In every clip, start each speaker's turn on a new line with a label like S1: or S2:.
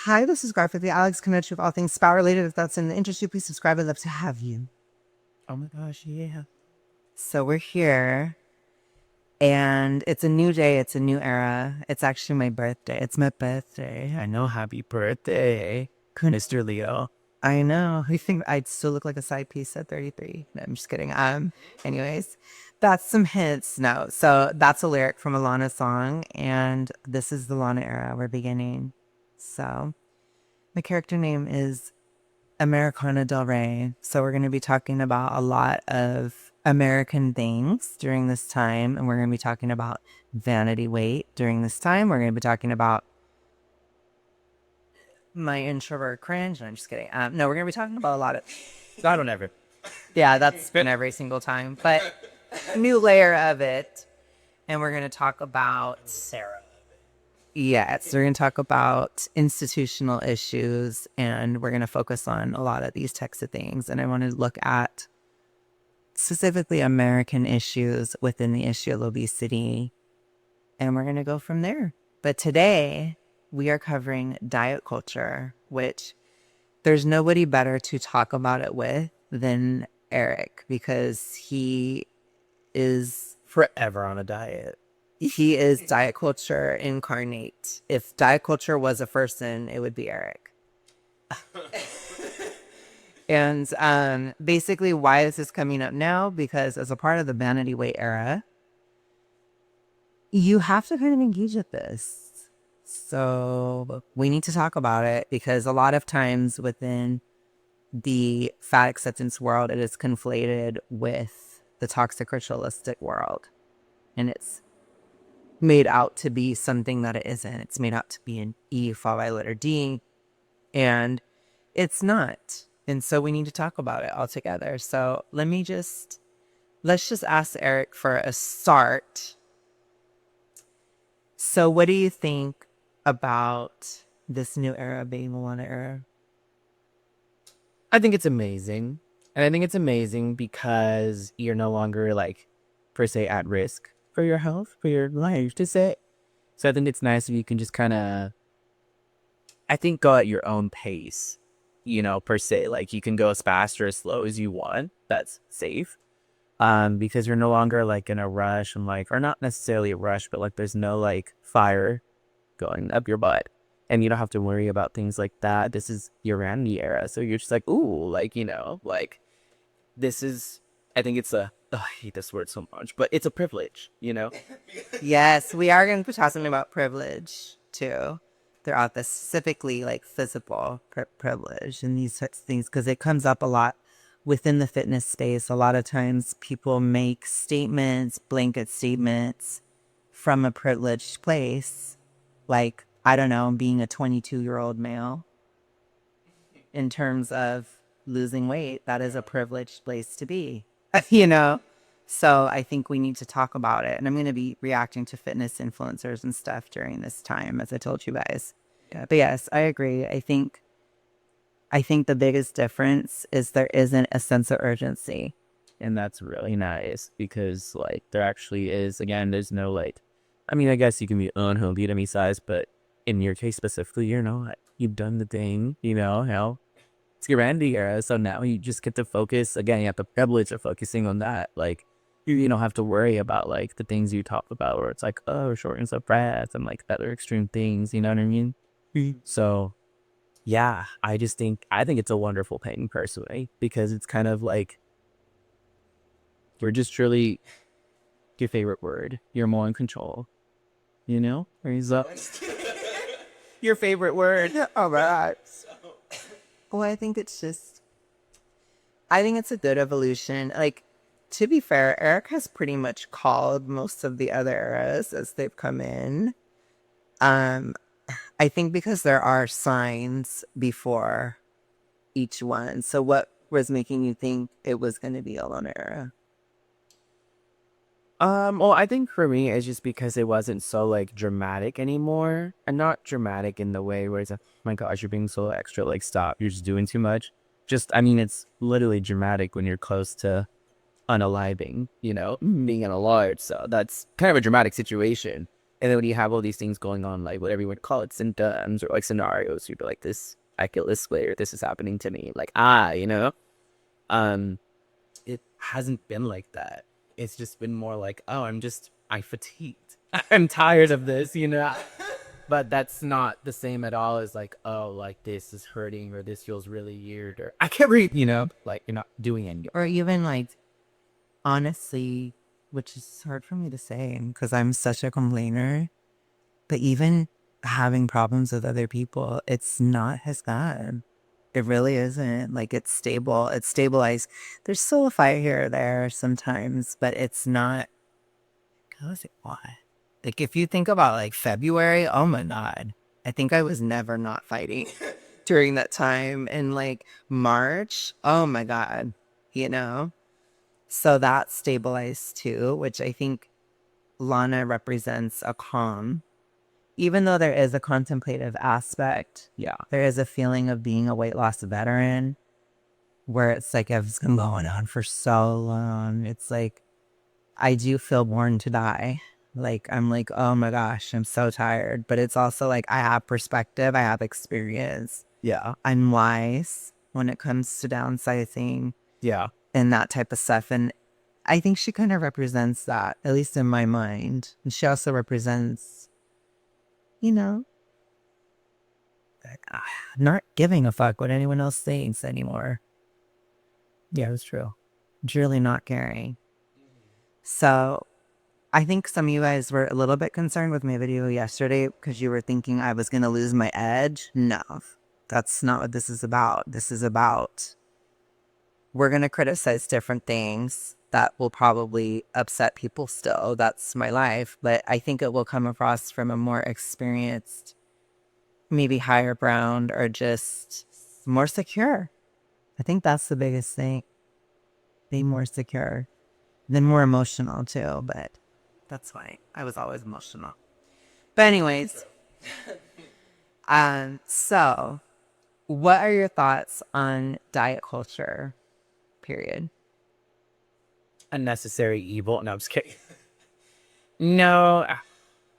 S1: Hi, this is Garth with the Alex Connection of all things spa related. If that's in the industry, please subscribe. I'd love to have you.
S2: Oh my gosh, yeah.
S1: So we're here, and it's a new day. It's a new era. It's actually my birthday. It's my birthday.
S2: I know, happy birthday, Mr. Leo.
S1: I know. You think I'd still look like a side piece at 33? No, I'm just kidding. Anyways, that's some hints. No, so that's a lyric from a Lana song, and this is the Lana era we're beginning. So my character name is Americana Del Rey. So we're going to be talking about a lot of American things during this time. And we're going to be talking about vanity weight during this time. We're going to be talking about my introvert cringe. No, I'm just kidding. No, we're going to be talking about a lot of.
S2: I don't ever.
S1: Yeah, that's been every single time. But new layer of it. And we're going to talk about
S2: Sarah.
S1: Yes, we're going to talk about institutional issues and we're going to focus on a lot of these types of things. And I want to look at specifically American issues within the issue of obesity. And we're going to go from there. But today we are covering diet culture, which there's nobody better to talk about it with than Eric because is
S2: Forever on a diet.
S1: he is diet culture incarnate. If diet culture was a person, it would be Eric. And basically, why is this coming up now? Because as a part of the vanity weight era, you have to kind of engage with this. So we need to talk about it because a lot of times within the fat acceptance world, it is conflated with the toxic ritualistic world. And it's made out to be something that it isn't. It's made out to be an E followed by letter D. And it's not. And so we need to talk about it all together. So let's just ask Eric for a start. So what do you think about this new era being the Lana era?
S2: I think it's amazing. And I think it's amazing because you're no longer like, per se, at risk for your health, for your life, to say. So I think it's nice if you can just kind of, I think, go at your own pace, per se. Like you can go as fast or as slow as you want. That's safe. Because you're no longer like in a rush and like, or not necessarily a rush, but like there's no like fire going up your butt. And you don't have to worry about things like that. This is your Randy era. So you're just like, ooh, like, like this is, I think it's I hate this word so much, but it's a privilege.
S1: Yes, we are going to talk something about privilege too. Throughout this, specifically like physical privilege and these sorts of things, because it comes up a lot within the fitness space. A lot of times people make statements, blanket statements from a privileged place, like, I don't know, being a 22-year-old male in terms of losing weight. That is a privileged place to be, you know? So I think we need to talk about it. And I'm going to be reacting to fitness influencers and stuff during this time, as I told you guys. Yeah, but yes, I agree. I think the biggest difference is there isn't a sense of urgency.
S2: And that's really nice because like there actually is, again, there's no like, I mean, I guess you can be unhealthy to me size, but in your case specifically, you're not. You've done the thing, hell. It's your Randy era. So now you just get to focus. Again, you have the privilege of focusing on that. Like, you don't have to worry about like the things you talk about where it's like, oh, shortness of breath and like other extreme things. You know what I mean? So, yeah, I think it's a wonderful thing personally because it's kind of like we're just truly your favorite word. You're more in control. Raise up. Your favorite word.
S1: All right. Well, I think it's a good evolution. Like, to be fair, Eric has pretty much called most of the other eras as they've come in. Um, I think because there are signs before each one. So what was making you think it was going to be a lone era?
S2: Well, I think for me, it's just because it wasn't so like dramatic anymore, and not dramatic in the way where it's like, oh my gosh, you're being so extra. Like, stop, you're just doing too much. Just, I mean, it's literally dramatic when you're close to unaliving, being unalived. So that's kind of a dramatic situation. And then when you have all these things going on, like whatever you would call it, symptoms or like scenarios, you'd be like, this, I feel this way, or this is happening to me. Like, you know? Um, it hasn't been like that. It's just been more like, oh, I fatigued. I'm tired of this, you know? But that's not the same at all as like, oh, like this is hurting or this feels really weird or I can't breathe, you know? Like you're not doing anything.
S1: Or even like, honestly, which is hard for me to say because I'm such a complainer, but even having problems with other people, it's not as bad. It really isn't. Like, it's stable. It's stabilized. There's still a fight here or there sometimes, but it's not. How is it? Why? Like, if you think about like February, oh my God, I think I was never not fighting during that time. And like March, oh my God, you know? So that's stabilized too, which I think Lana represents a calm. Even though there is a contemplative aspect,
S2: Yeah.
S1: there is a feeling of being a weight loss veteran where it's like it's been going on for so long. It's like I do feel born to die. Like I'm like, oh my gosh, I'm so tired. But it's also like I have perspective, I have experience.
S2: Yeah.
S1: I'm wise when it comes to downsizing
S2: Yeah.
S1: and that type of stuff. And I think she kind of represents that, at least in my mind. And she also represents, you know, not giving a fuck what anyone else thinks anymore. Yeah, it's true. Truly not caring. So I think some of you guys were a little bit concerned with my video yesterday because you were thinking I was going to lose my edge. No, that's not what this is about. This is about we're going to criticize different things that will probably upset people still. That's my life. But I think it will come across from a more experienced, maybe higher ground or just more secure. I think that's the biggest thing. Be more secure. Then more emotional too, but that's fine. I was always emotional. But anyways, so what are your thoughts on diet culture? Period.
S2: Unnecessary evil. No, I'm just kidding. No,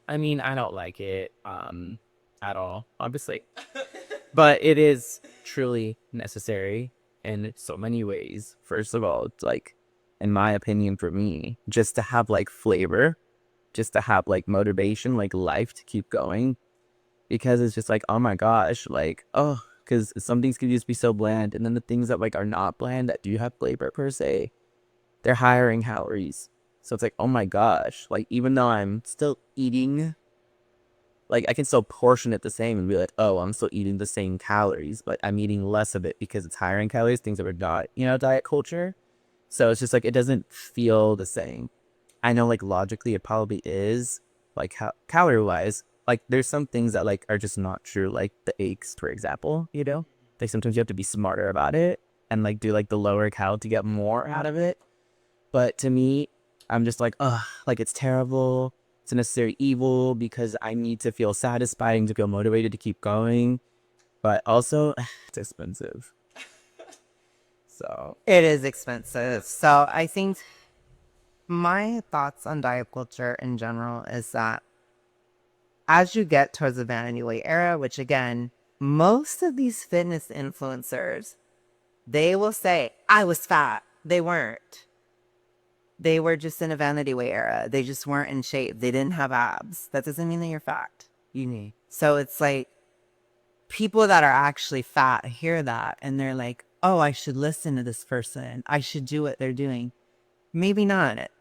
S2: I mean I don't like it at all, obviously. But it is truly necessary in so many ways. First of all, it's like, in my opinion, for me, just to have like flavor, just to have like motivation, like life to keep going. Because it's just like, oh my gosh, like, oh, because some things can just be so bland. And then the things that like are not bland that do have flavor per se, they're higher in calories. So it's like, oh my gosh, like even though I'm still eating, like I can still portion it the same and be like, oh, I'm still eating the same calories, but I'm eating less of it because it's higher in calories, things that are not, you know, diet culture. So it's just like, it doesn't feel the same. I know like logically it probably is, like how calorie wise, like there's some things that like are just not true, like the aches, for example, you know, like sometimes you have to be smarter about it and like do like the lower cal to get more out of it. But to me, I'm just like, ugh, like it's terrible. It's a necessary evil because I need to feel satisfying to feel motivated to keep going. But also, it's expensive. So,
S1: It is expensive. So I think my thoughts on diet culture in general is that as you get towards the vanity weight era, which again, most of these fitness influencers, they will say, I was fat. They weren't. They were just in a vanity weight era. They just weren't in shape. They didn't have abs. That doesn't mean that you're fat. You need. So it's like people that are actually fat hear that and they're like, oh, I should listen to this person. I should do what they're doing. Maybe not.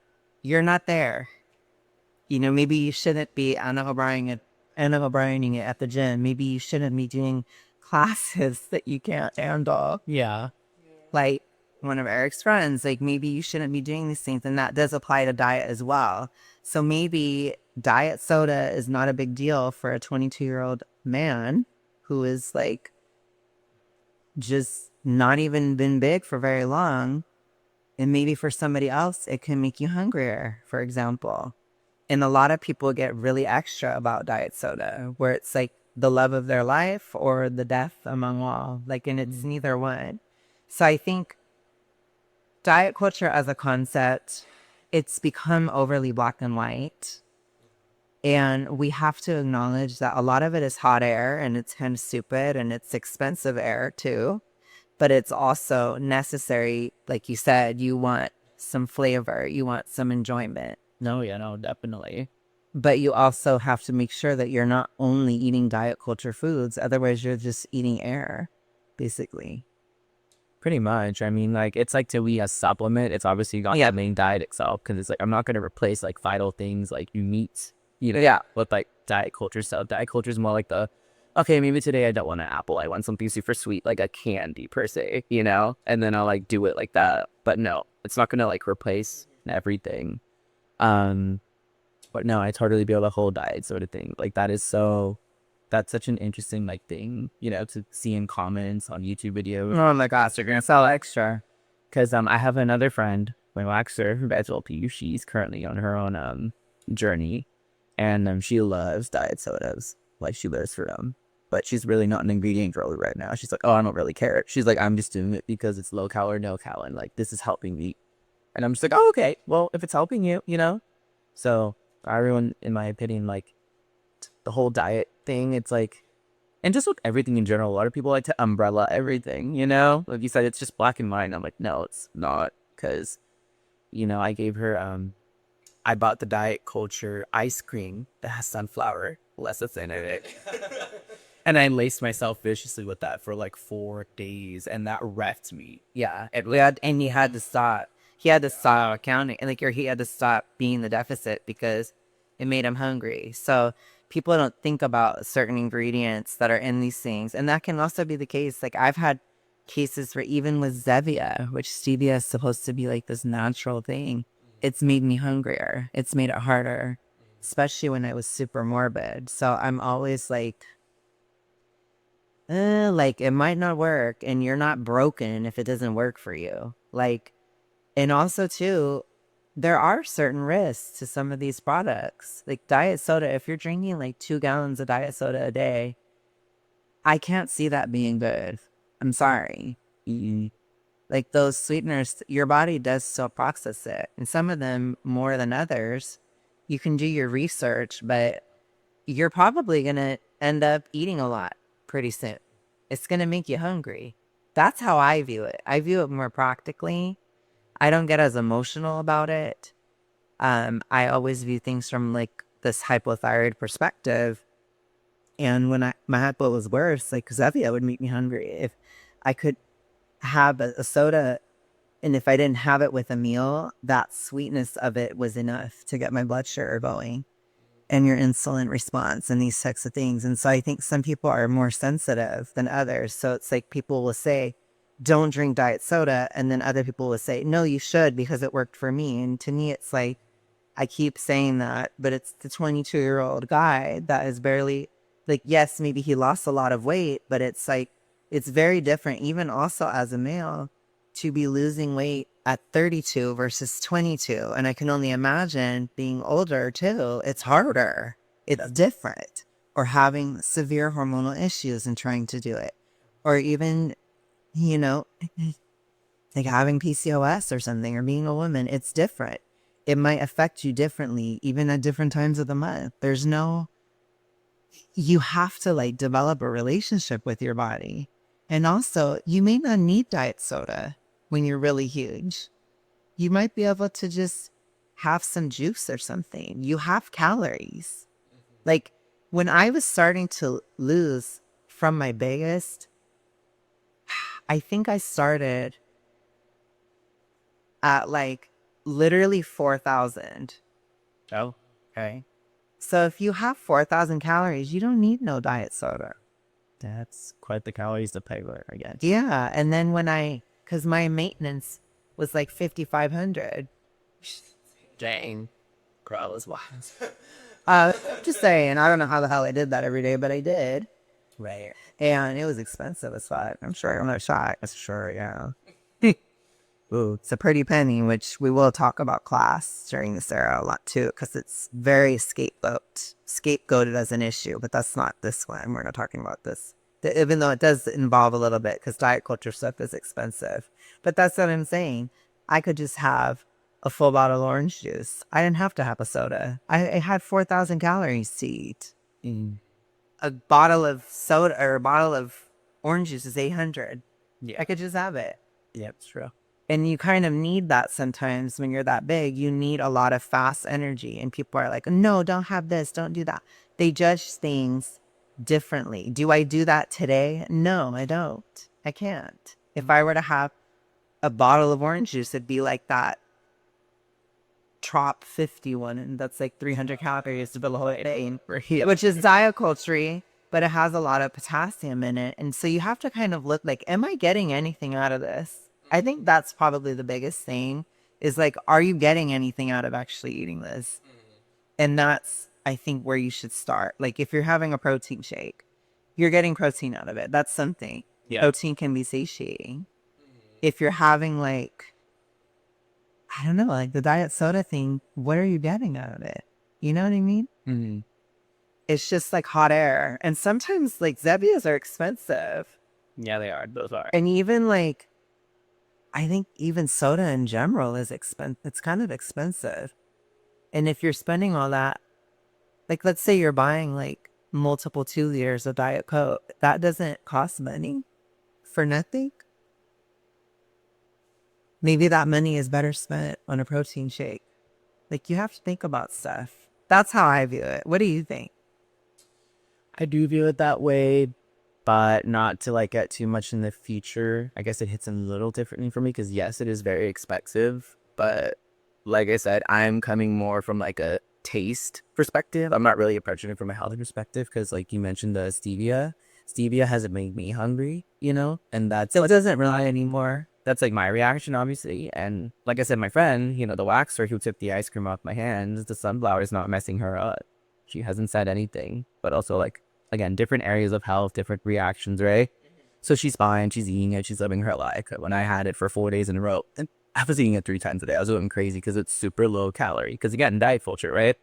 S1: You're not there. You know, maybe you shouldn't be O'Briening it at the gym. Maybe you shouldn't be doing classes that you can't handle.
S2: yeah.
S1: Like one of Eric's friends, like maybe you shouldn't be doing these things. And that does apply to diet as well. So maybe diet soda is not a big deal for a 22-year-old man who is like just not even been big for very long. And maybe for somebody else, it can make you hungrier, for example. And a lot of people get really extra about diet soda, where it's like the love of their life or the death among all. Like, and it's neither one. So I think diet culture as a concept, it's become overly black and white. And we have to acknowledge that a lot of it is hot air and it's kind of stupid and it's expensive air too. But it's also necessary. Like you said, you want some flavor, you want some enjoyment.
S2: No, yeah, no, definitely.
S1: But you also have to make sure that you're not only eating diet culture foods. Otherwise, you're just eating air, basically.
S2: Pretty much. I mean, like, it's like to eat a supplement. It's obviously not the main diet itself because it's like, I'm not going to replace like vital things like you meat, with like diet culture stuff. Diet culture is more like okay, maybe today I don't want an apple. I want something super sweet, like a candy per se, and then I'll like do it like that. But no, it's not going to like replace everything. Um, but no, I totally build a whole diet sort of thing. Like that's such an interesting like thing, to see in comments on YouTube videos.
S1: Oh my gosh, you're gonna sell extra.
S2: Because I have another friend, my waxer, Bezel P. She's currently on her own journey, and she loves diet sodas. Like she lives for them, but she's really not an ingredient girly right now. She's like, oh, I don't really care. She's like, I'm just doing it because it's low cal or no cal, and like this is helping me. And I'm just like, oh, okay. Well, if it's helping you, So everyone, in my opinion, like the whole diet thing, it's like, and just with everything in general, a lot of people like to umbrella everything, Like you said, it's just black and white. And I'm like, no, it's not. Because, I gave her, I bought the diet culture ice cream that has sunflower lessons in it. And I laced myself viciously with that for like 4 days. And that wrecked me.
S1: Yeah, and he had to stop. He had to stop counting, and he had to stop being the deficit because it made him hungry. So people don't think about certain ingredients that are in these things, and that can also be the case. Like I've had cases where even with Zevia, which stevia is supposed to be like this natural thing, it's made me hungrier. It's made it harder, especially when I was super morbid. So I'm always like it might not work, and you're not broken if it doesn't work for you. Like, and also too, there are certain risks to some of these products. Like diet soda, if you're drinking like 2 gallons of diet soda a day, I can't see that being good. I'm sorry. Like those sweeteners, your body does still process it. And some of them more than others. You can do your research, but you're probably going to end up eating a lot pretty soon. It's going to make you hungry. That's how I view it. I view it more practically. I don't get as emotional about it. I always view things from like this hypothyroid perspective. And when my hypo was worse, like Zevia would make me hungry. If I could have a soda, and if I didn't have it with a meal, that sweetness of it was enough to get my blood sugar going and your insulin response and these types of things. And so I think some people are more sensitive than others. So it's like people will say, don't drink diet soda. And then other people will say, no, you should because it worked for me. And to me, it's like, I keep saying that, but it's the 22-year-old guy that is barely like, yes, maybe he lost a lot of weight, but it's like, it's very different, even also as a male, to be losing weight at 32 versus 22. And I can only imagine being older too. It's harder. It's different. Or having severe hormonal issues and trying to do it. Or even, like having PCOS or something, or being a woman. It's different. It might affect you differently, even at different times of the month. You have to like develop a relationship with your body. And also, you may not need diet soda when you're really huge. You might be able to just have some juice or something. You have calories. Like when I was starting to lose from my biggest, I think I started at like literally 4,000.
S2: Oh, okay.
S1: So if you have 4,000 calories, you don't need no diet soda.
S2: That's quite the calories to pay for, I guess.
S1: Yeah. And then because my maintenance was like 5,500.
S2: Dang. Gross. Wow.
S1: Just saying, I don't know how the hell I did that every day, but I did.
S2: Right.
S1: And it was expensive as fuck. I'm sure I'm not shy. That's sure, yeah. Ooh, it's a pretty penny, which we will talk about class during this era a lot too, because it's very scapegoated as an issue, but that's not this one. We're not talking about this. Even though it does involve a little bit, because diet culture stuff is expensive. But that's what I'm saying. I could just have a full bottle of orange juice. I didn't have to have a soda. I had 4,000 calories to eat.
S2: Mm.
S1: A bottle of soda or a bottle of orange juice is 800.
S2: Yeah.
S1: I could just have it.
S2: Yeah, it's true.
S1: And you kind of need that sometimes when you're that big. You need a lot of fast energy. And people are like, no, don't have this, don't do that. They judge things differently. Do I do that today? No, I don't. I can't. If I were to have a bottle of orange juice, it'd be like that Trop 51, and that's like 300 calories to below a day, which is diet culture, but it has a lot of potassium in it. And so you have to kind of look like, am I getting anything out of this? I think that's probably the biggest thing is like, are you getting anything out of actually eating this? And that's, I think, where you should start. Like if you're having a protein shake, you're getting protein out of it. That's something.
S2: Yeah.
S1: Protein can be satiating. If you're having like, I don't know, like the diet soda thing, what are you getting out of it? You know what I mean?
S2: Mm-hmm.
S1: It's just like hot air. And sometimes like Zebias are expensive.
S2: Yeah, they are. Those are.
S1: And even like, I think even soda in general is expensive. It's kind of expensive. And if you're spending all that, like let's say you're buying like multiple 2 liters of Diet Coke, that doesn't cost money for nothing. Maybe that money is better spent on a protein shake. Like you have to think about stuff. That's how I view it. What do you think?
S2: I do view it that way, but not to like get too much in the future. I guess it hits a little differently for me because yes, it is very expensive, but like I said, I'm coming more from like a taste perspective. I'm not really approaching it from a healthy perspective because like you mentioned the stevia. Stevia hasn't made me hungry, you know, and that's
S1: So it doesn't rely anymore.
S2: that's like my reaction, obviously. And like I said, my friend, you know, the waxer who took the ice cream off my hands, the sunflower is not messing her up. She hasn't said anything, but also like, again, different areas of health, different reactions, right? So she's fine. She's eating it. She's living her life. When I had it for 4 days in a row, and I was eating it 3 times a day. I was going crazy because it's super low calorie. Because again, diet culture, right?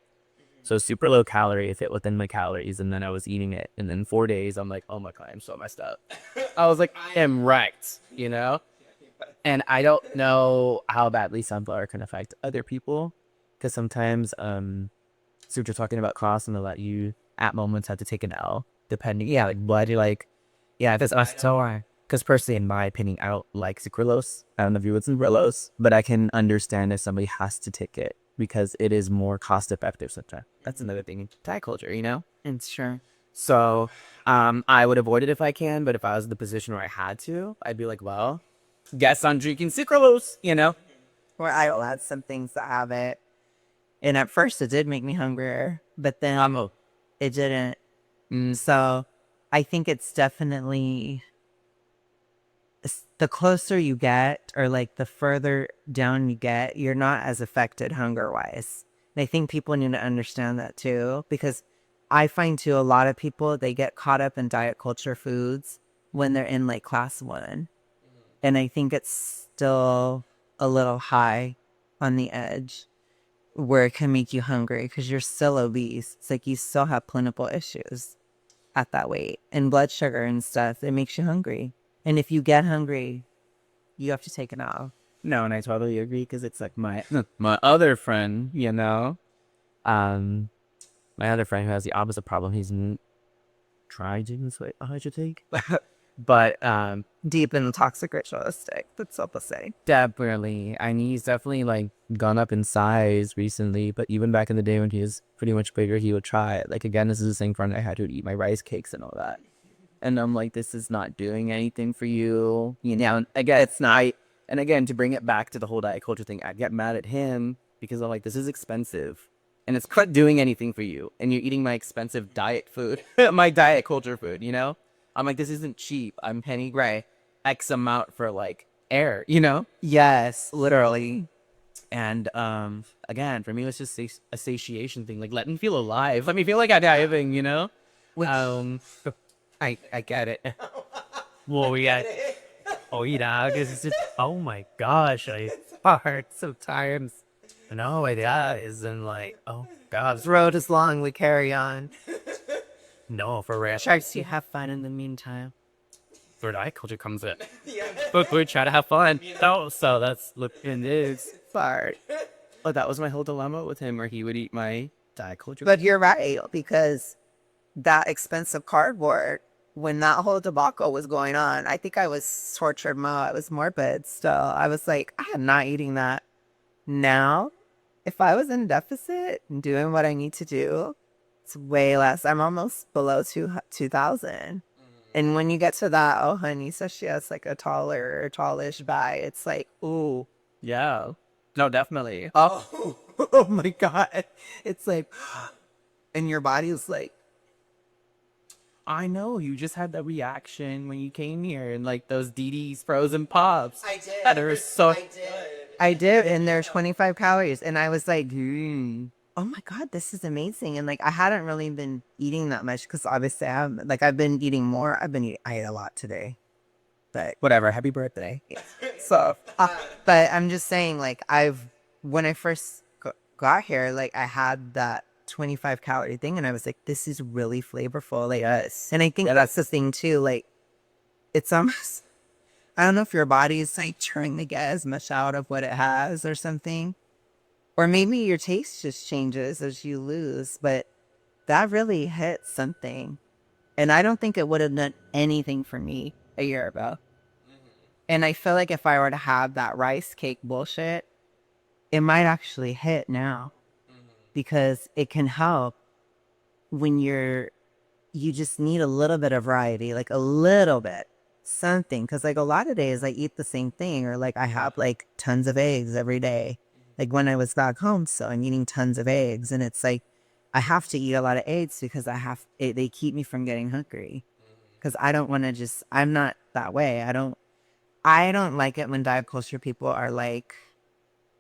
S2: So super low calorie, it fit within my calories, and then I was eating it. And then 4 days, I'm like, oh my God, I'm so messed up. I was like, I am wrecked, you know? And I don't know how badly sunflower can affect other people. Because sometimes, so what you're talking about cost and they'll let you at moments have to take an L, depending. Yeah, like blood, you're like, yeah, that's us. So, because personally, in my opinion, I don't like sucralose. I don't know if you would sucralose, but I can understand if somebody has to take it because it is more cost effective sometimes. That's another thing in diet culture, you know?
S1: It's sure.
S2: So I would avoid it if I can, but if I was in the position where I had to, I'd be like, well, guess I'm drinking sucralose, you know?
S1: Or I'll add some things that have it. And at first it did make me hungrier, but then it didn't. So I think it's definitely the closer you get or like the further down you get, you're not as affected hunger wise. And I think people need to understand that too, because I find too, a lot of people, they get caught up in diet culture foods when they're in like class 1. And I think it's still a little high on the edge where it can make you hungry because you're still obese. It's like you still have plentiful issues at that weight and blood sugar and stuff. It makes you hungry. And if you get hungry, you have to take it off.
S2: No, and I totally agree because it's like my other friend, you know, my other friend who has the opposite problem. He's tried to lose weight. I should take, but
S1: Deep in the toxic ritualistic. That's what they'll say.
S2: definitely, and he's definitely like gone up in size recently. But even back in the day when he was pretty much bigger, he would try it. Like again, this is the same friend I had who would eat my rice cakes and all that. And I'm like, this is not doing anything for you. You know, again, it's not. And again, to bring it back to the whole diet culture thing, I get mad at him because I'm like, this is expensive. And it's not doing anything for you. And you're eating my expensive diet food, my diet culture food, you know? I'm like, this isn't cheap. I'm paying X amount for like air, you know?
S1: Yes, literally.
S2: And again, for me, it's just a satiation thing. Like, let me feel alive. Let me feel like I'm diving, you know?
S3: I get it.
S2: Well, we got.
S3: Oh, yeah, because it's just, oh my gosh, it's hard sometimes. No, it is, and like, oh god,
S1: This road is long. We carry on.
S3: no, for real.
S1: Sharks, you have fun in the meantime.
S3: Where diet culture comes in. But we try to have fun. No, so that's look, it is.
S1: Fart.
S2: Oh, that was my whole dilemma with him, where he would eat my Diet Coke.
S1: But you're right, because that expensive cardboard, when that whole debacle was going on, I think I was tortured mode. I was morbid still. I was like, I am not eating that. Now, if I was in deficit and doing what I need to do, it's way less. I'm almost below 2,000. And when you get to that, oh, honey, so she has like a tallish guy. It's like, ooh,
S2: Yeah. No, definitely.
S1: oh, oh my God. It's like, and your body is like,
S2: I know, you just had that reaction when you came here, and like those DD's frozen pops.
S1: I did.
S2: That are so.
S1: I did, and they're 25 calories. And I was like, oh my God, this is amazing. And like, I hadn't really been eating that much because obviously I've been eating more. I ate a lot today, but
S2: Whatever. Happy birthday.
S1: so, but I'm just saying, like, when I first got here, like, I had that 25 calorie thing, and I was like, this is really flavorful. Like, and I think that's the thing too. Like, it's almost, I don't know if your body is like trying to get as much out of what it has or something. Or maybe your taste just changes as you lose, but that really hit something. And I don't think it would have done anything for me a year ago. And I feel like if I were to have that rice cake bullshit, it might actually hit now because it can help when you just need a little bit of variety, like a little bit, something. Because like a lot of days I eat the same thing, or like I have like tons of eggs every day. Like when I was back home, so I'm eating tons of eggs, and it's like I have to eat a lot of eggs because they keep me from getting hungry. Because I don't want to I'm not that way. I don't like it when diet culture people are like,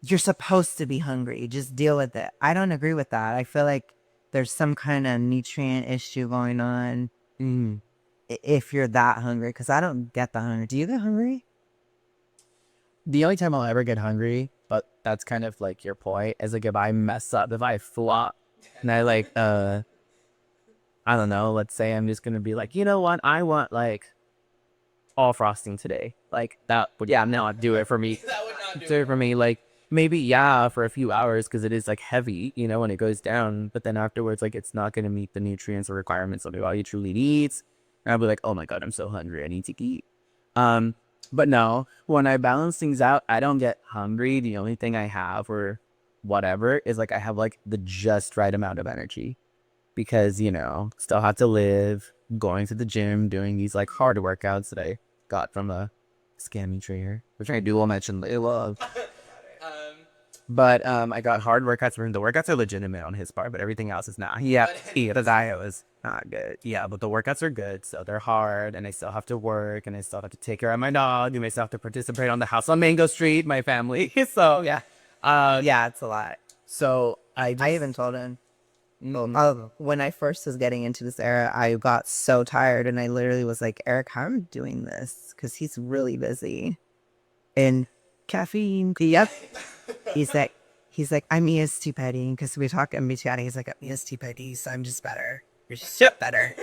S1: you're supposed to be hungry, just deal with it. I don't agree with that. I feel like there's some kind of nutrient issue going on if you're that hungry, because I don't get the hunger. Do you get hungry?
S2: The only time I'll ever get hungry, but that's kind of like your point, is like if I mess up, if I flop, and I like, I don't know, let's say I'm just gonna be like, you know what, I want like all frosting today. Like that would not do it for me. That would not do it for me. Like maybe for a few hours because it is like heavy, you know, when it goes down. But then afterwards, like it's not gonna meet the nutrients or requirements of all you truly needs. And I'll be like, oh my God, I'm so hungry. I need to eat. But no, when I balance things out, I don't get hungry. The only thing I have or whatever is like I have like the just right amount of energy because, you know, still have to live, going to the gym, doing these like hard workouts that I got from a scammy trader, which I will mention later. But I got hard workouts from him. The workouts are legitimate on his part, but everything else is not. Yeah, the diet was not good. Yeah, but the workouts are good, so they're hard, and I still have to work, and I still have to take care of my dog, and I still have to participate on the house on Mango Street, my family. So yeah,
S1: Yeah, it's a lot.
S2: so
S1: I even told him. When I first was getting into this era, I got so tired, and I literally was like, Eric, how am I doing this? Because he's really busy. And caffeine. Yep. He's like, I'm EST petting because we talk MBTI. He's like, I'm EST petty, so I'm just better. You're shit better.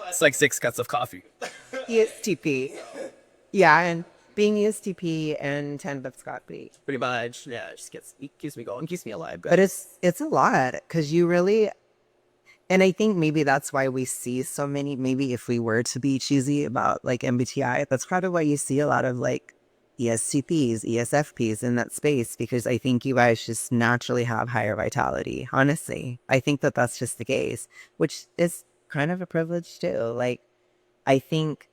S2: it's like 6 cups of coffee.
S1: ESTP. Yeah, and being ESTP and 10 cups of coffee.
S2: Pretty much, yeah. It just keeps me going, keeps me alive.
S1: But it's a lot because you really, and I think maybe that's why we see so many. Maybe if we were to be choosy about like MBTI, that's probably why you see a lot of like ESTPs, ESFPs in that space, because I think you guys just naturally have higher vitality. Honestly, I think that that's just the case, which is kind of a privilege too. Like, I think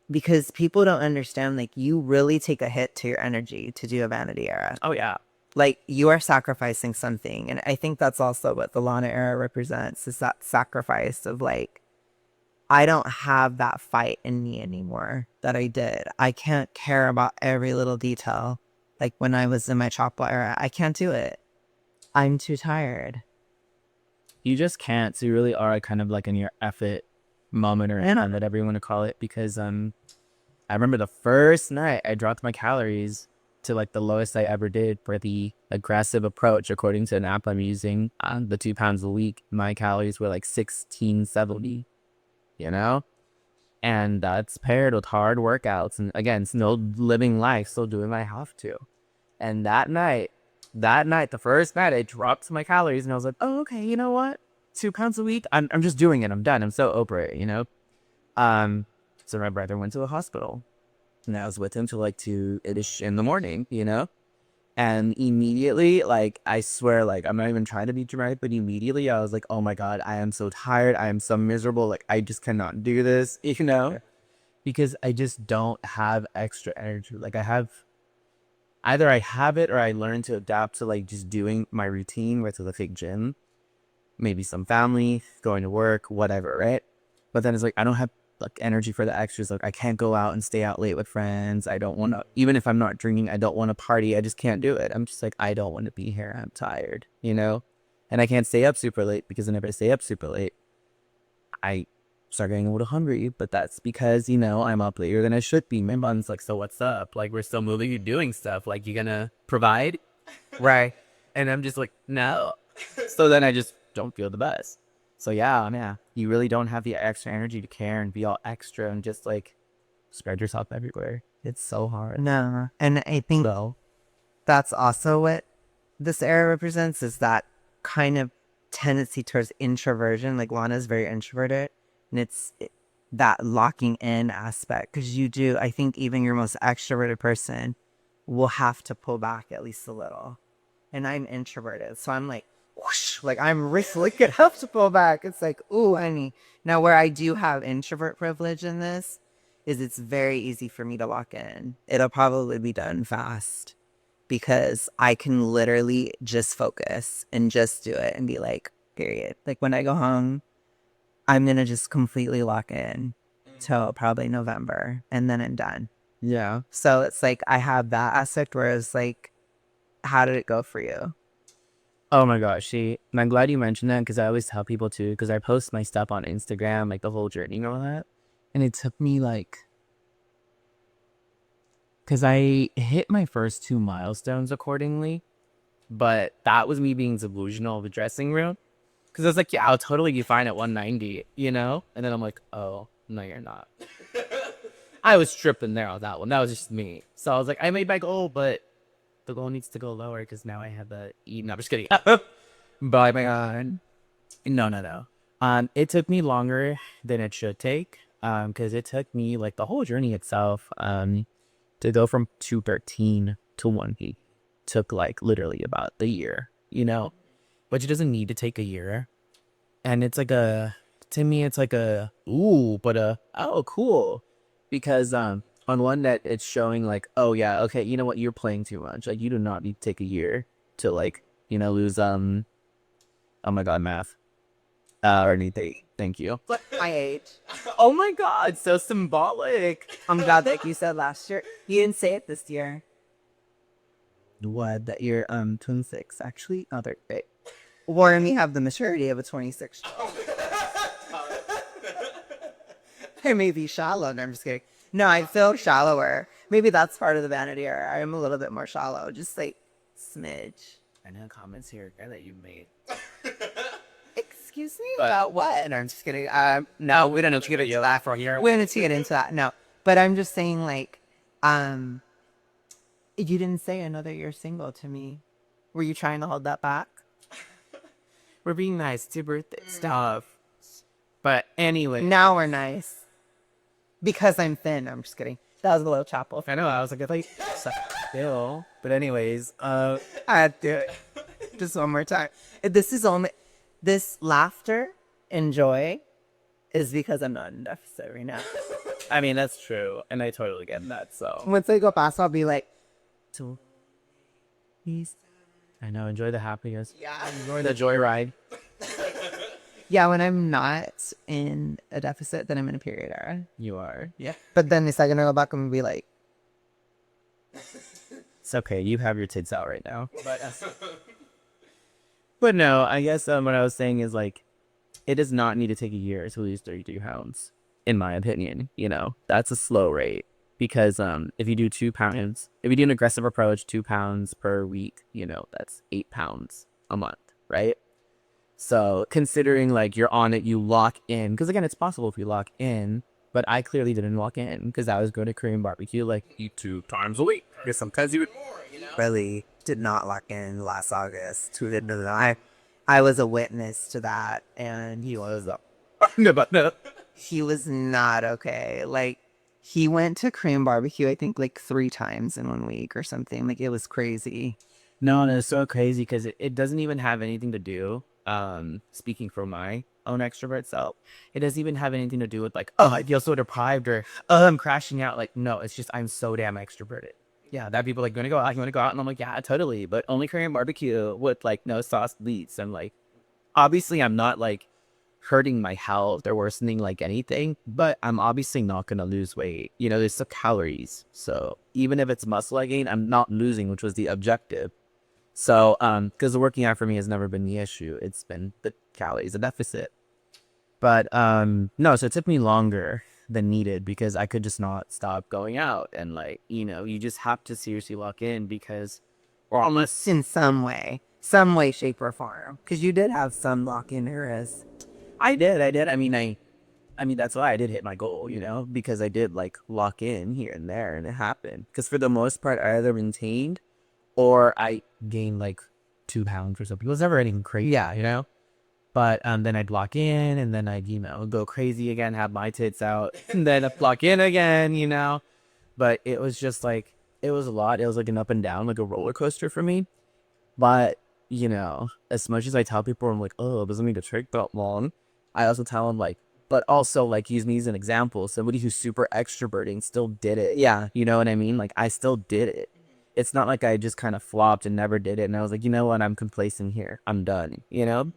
S1: because people don't understand, like, you really take a hit to your energy to do a vanity era.
S2: Oh yeah.
S1: Like, you are sacrificing something. And I think that's also what the Lana era represents, is that sacrifice of like, I don't have that fight in me anymore that I did. I can't care about every little detail. Like when I was in my Choppa era, I can't do it. I'm too tired.
S2: You just can't. So you really are kind of like in your effort moment, or whatever you want to call it. Because I remember the first night I dropped my calories to like the lowest I ever did for the aggressive approach, according to an app I'm using. The 2 pounds a week, my calories were like 1670. You know, and that's paired with hard workouts, and again, still living life, still doing what I have to. And that night, that night, the first night, I dropped my calories and I was like, oh, okay, you know what? 2 pounds a week. I'm just doing it. I'm done. I'm so over it, you know? So my brother went to the hospital and I was with him till like 2-ish in the morning, you know? And immediately, like, I swear, like, I'm not even trying to be dramatic, but immediately I was like, oh my God, I am so tired. I am so miserable. Like, I just cannot do this, you know? Because I just don't have extra energy. Like, either I have it or I learn to adapt to, like, just doing my routine, right, to the fake gym, maybe some family, going to work, whatever, right? But then it's like, I don't have like energy for the extras. Like I can't go out and stay out late with friends. I don't want to, even if I'm not drinking, I don't want to party. I just can't do it. I'm just like, I don't want to be here. I'm tired, you know? And I can't stay up super late because whenever I stay up super late, I start getting a little hungry. But that's because, you know, I'm up later than I should be. My mom's like, so what's up? Like, we're still moving, you're doing stuff. Like, you gonna provide? Right. And I'm just like, no. So then I just don't feel the best. So yeah, you really don't have the extra energy to care and be all extra and just like spread yourself everywhere. It's so hard.
S1: No. And I think
S2: So
S1: that's also what this era represents, is that kind of tendency towards introversion. Like Lana's very introverted, and that locking in aspect. Because I think even your most extroverted person will have to pull back at least a little. And I'm introverted, so I'm like, whoosh, like I'm really enough to pull back. It's like, ooh, honey. Now, where I do have introvert privilege in this is it's very easy for me to lock in. It'll probably be done fast because I can literally just focus and just do it and be like, period. Like when I go home, I'm going to just completely lock in till probably November and then I'm done.
S2: yeah.
S1: So it's like I have that aspect where it's like, how did it go for you?
S2: Oh my gosh, see, and I'm glad you mentioned that because I always tell people too, because I post my stuff on Instagram, like the whole journey and all that. And it took me like, because I hit my first 2 milestones accordingly, but that was me being delusional of the dressing room. Because I was like, yeah, I'll totally be fine at 190, you know? And then I'm like, oh, no, you're not. I was tripping there on that one. That was just me. So I was like, I made my goal, but the goal needs to go lower because now I have the eat. No, I'm just kidding. Bye, my God. No. It took me longer than it should take. Because it took me like the whole journey itself. To go from 213 to 180 took like literally about the year, you know. But it doesn't need to take a year. And it's like to me, it's like oh, cool. Because on one net, it's showing like, oh yeah, okay, you know what, you're playing too much. Like you do not need to take a year to like, you know, lose oh my God, math. Or anything. Thank you.
S1: What my age?
S2: Oh my God, so symbolic.
S1: I'm glad that you said last year. You didn't say it this year.
S2: What, that you're 26 actually? Oh, they're great.
S1: Warren, me have the maturity of a 26. I may be shallow. No, I'm just kidding. No, I feel shallower. Maybe that's part of the vanity era. I'm a little bit more shallow. Just like smidge.
S2: I know comments here that you made.
S1: Excuse me? About what? No, I'm just kidding.
S3: No, we don't know to get you laugh on here.
S1: We don't need to get into that. No. But I'm just saying, like, you didn't say another year single to me. Were you trying to hold that back?
S3: We're being nice. It's your birthday stuff. But anyway.
S1: Now we're nice. Because I'm thin. I'm just kidding. That was a little chapel.
S3: I know, I was like, still. But anyways,
S1: I had to do it. Just one more time. This laughter and joy is because I'm not in deficit right now.
S2: I mean, that's true. And I totally get that, so.
S1: Once I go past, I'll be like,
S2: I know, enjoy the happiness.
S1: yeah.
S2: Enjoy the joyride.
S1: Yeah, when I'm not in a deficit, then I'm in a period era.
S2: You are.
S3: yeah.
S1: But then the second I go back, I'm going to be like,
S2: It's okay. You have your tits out right now. But no, I guess what I was saying is like, it does not need to take a year to lose 32 pounds, in my opinion. You know, that's a slow rate because if you do 2 pounds, if you do an aggressive approach, 2 pounds per week, you know, that's 8 pounds a month, right? So considering like you're on it, you lock in, because again, it's possible if you lock in But I clearly didn't walk in because I was going to Korean barbecue like 2 times a week. Or sometimes even more, you know?
S1: Really did not lock in last August. Who didn't know that? I was a witness to that, and he was not okay. Like, he went to Korean barbecue, I think, like 3 times in 1 week or something. Like, it was crazy.
S2: No, it's so crazy because it doesn't even have anything to do, speaking from my own extrovert self, it doesn't even have anything to do with like, oh, I feel so deprived or, oh, I'm crashing out. Like, no, it's just I'm so damn extroverted. Yeah, that people like, gonna go out, you wanna go out? And I'm like, yeah, totally. But only Korean barbecue with like no sauce leads. I'm like, obviously I'm not like hurting my health or worsening like anything, but I'm obviously not gonna lose weight. You know, there's still calories. So even if it's muscle I gain, I'm not losing, which was the objective. So, because the working out for me has never been the issue. It's been the calories, the deficit. But, no, so it took me longer than needed because I could just not stop going out. And like, you know, you just have to seriously lock in because, or unless,
S1: In some way, shape, or form. Because you did have some lock-in eras.
S2: I did. I mean, that's why I did hit my goal, you know, because I did like lock in here and there and it happened. Because for the most part, I either maintained or I gained like 2 pounds or something. It was never anything crazy, yeah, you know. But then I'd lock in and then I'd, you know, go crazy again, have my tits out, and then I'd lock in again, you know. But it was just like it was a lot. It was like an up and down, like a roller coaster for me. But, you know, as much as I tell people I'm like, oh, it doesn't need to take that long, I also tell them like, but also like use me as an example. Somebody who's super extroverting still did it. Yeah. You know what I mean? Like I still did it. It's not like I just kind of flopped and never did it. And I was like, you know what? I'm complacent here. I'm done. You know,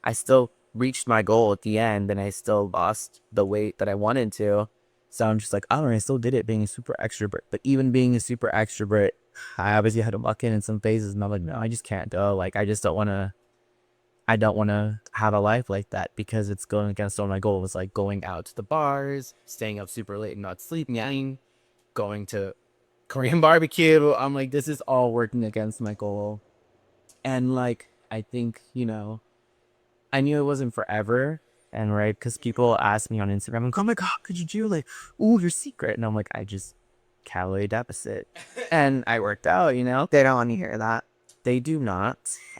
S2: I still reached my goal at the end and I still lost the weight that I wanted to. So I'm just like, oh, I still did it being a super extrovert. But even being a super extrovert, I obviously had to lock in some phases. And I'm like, no, I just can't go. Like, I just don't want to. I don't want to have a life like that because it's going against all my goals, like going out to the bars, staying up super late and not sleeping, going to Korean barbecue. I'm like, this is all working against my goal. And like, I think, you know, I knew it wasn't forever. And right, because people ask me on Instagram, like, oh my God, could you do like, ooh, your secret? And I'm like, I just calorie deficit. And I worked out, you know?
S1: They don't want to hear that.
S2: They do not.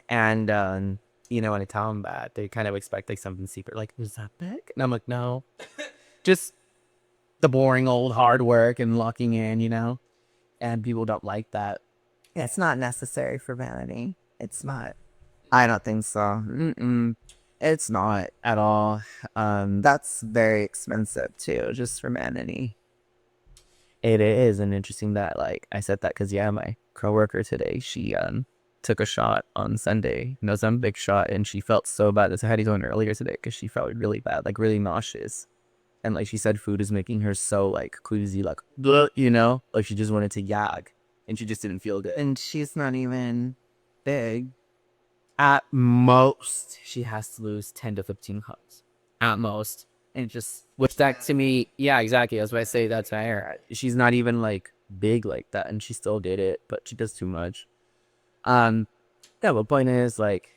S2: And, you know, when I tell them that, they kind of expect like something secret, like, is that big? And I'm like, no, just the boring old hard work and locking in, you know? And people don't like that.
S1: Yeah, it's not necessary for vanity. It's not. I don't think so.
S2: Mm-mm. It's not at all.
S1: That's very expensive too, just for vanity.
S2: It is, and interesting that like I said that because yeah, my coworker today, she took a shot on Sunday, no, some big shot, and she felt so bad. That's how I had on earlier today because she felt really bad, like really nauseous, and like she said, food is making her so like queasy, like bleh, you know, like she just wanted to yag, and she just didn't feel good.
S1: And she's not even big.
S2: At most, she has to lose 10 to 15 pounds. At most. And just, which that to me, yeah, exactly. That's why I say that's her. She's not even like big like that, and she still did it, but she does too much. Yeah, but point is, like,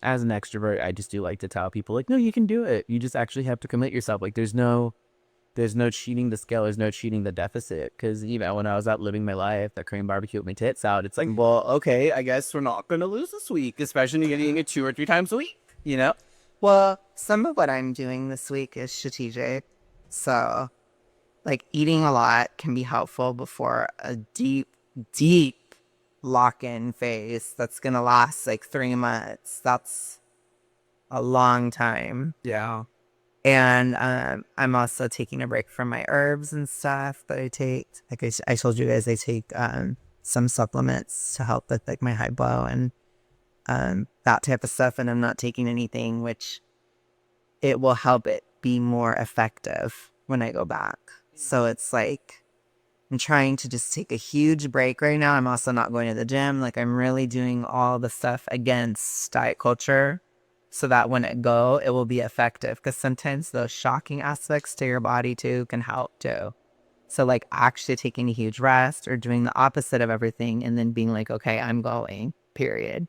S2: as an extrovert, I just do like to tell people, like, no, you can do it. You just actually have to commit yourself. Like, there's no cheating the scale. There's no cheating the deficit. Because even when I was out living my life, that Korean barbecue with my tits out, it's like, well, okay, I guess we're not going to lose this week, especially getting it 2 or 3 times a week, you know?
S1: Well, some of what I'm doing this week is strategic. So, like, eating a lot can be helpful before a deep, deep lock-in phase that's going to last like 3 months. That's a long time.
S2: Yeah.
S1: And I'm also taking a break from my herbs and stuff that I take. Like I told you guys, I take some supplements to help with like my high blow and that type of stuff. And I'm not taking anything which it will help it be more effective when I go back. So it's like I'm trying to just take a huge break right now. I'm also not going to the gym. Like I'm really doing all the stuff against diet culture so that when it go, it will be effective. Because sometimes those shocking aspects to your body too can help too. So like actually taking a huge rest or doing the opposite of everything and then being like, okay, I'm going, period.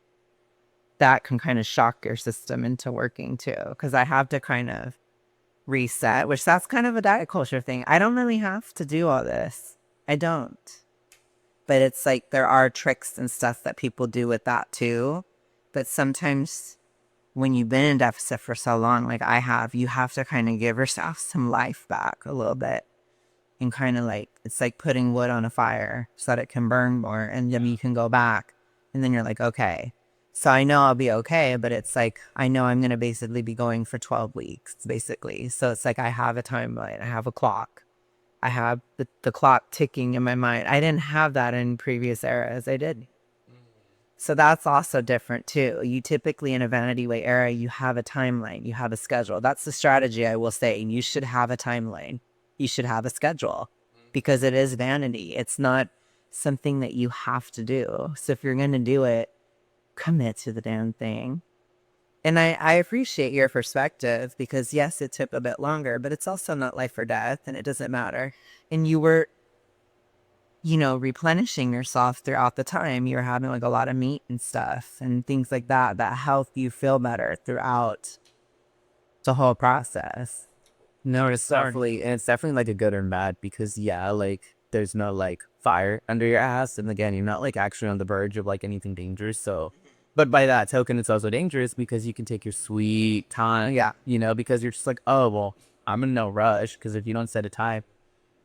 S1: That can kind of shock your system into working too. Because I have to kind of reset, which that's kind of a diet culture thing. I don't really have to do all this. I don't. But it's like there are tricks and stuff that people do with that too. But sometimes when you've been in deficit for so long, like I have, you have to kind of give yourself some life back a little bit. And kind of like, it's like putting wood on a fire so that it can burn more. And then you can go back. And then you're like, okay. So I know I'll be okay. But it's like, I know I'm going to basically be going for 12 weeks, basically. So it's like I have a timeline. I have a clock. I have the clock ticking in my mind. I didn't have that in previous eras. I did. So that's also different too. You typically in a vanity weight era, you have a timeline, you have a schedule. That's the strategy I will say. And you should have a timeline. You should have a schedule because it is vanity. It's not something that you have to do. So if you're going to do it, commit to the damn thing. And I appreciate your perspective because yes, it took a bit longer, but it's also not life or death and it doesn't matter. And you were, replenishing yourself throughout the time. You're having like a lot of meat and stuff and things like that help you feel better throughout the whole process.
S2: No, it's definitely like a good or bad because like there's no like fire under your ass, and again, you're not like actually on the verge of like anything dangerous. So, but by that token, it's also dangerous because you can take your sweet time.
S1: Yeah.
S2: Because you're just like, oh well, I'm in no rush because if you don't set a time,